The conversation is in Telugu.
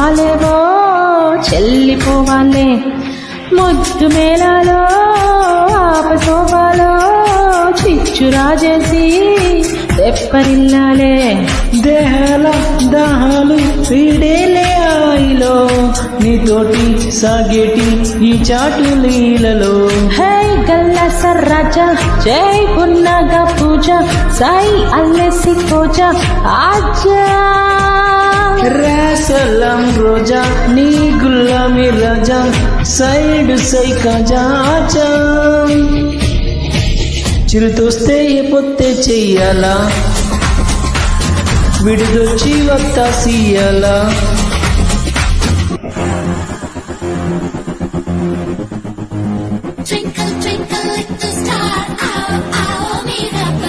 పాపాలేవో చెల్లిపోవాలే ముద్దు మేళాలో ఆపసోపాలో చిచ్చు రాజేసి తెప్పరిల్లాలే దేహాల దాహాలు వీడేలే ఆయిలో నీతోటి సాగేటి ఈ చాటు లీలలో హై గల్ల సర్రాజా జై పున్నగా పూజ సాయి అల్లెసి కోజ ఆజా రాసలం రోజా నీ గులామి రాజా సైడ్ సై కాజా చిరుతొస్తే పొత్తే చెయ్యాలా విడిదొచ్చి వత్తాసియాలా Twinkle, twinkle, little star, ow, ow, mira.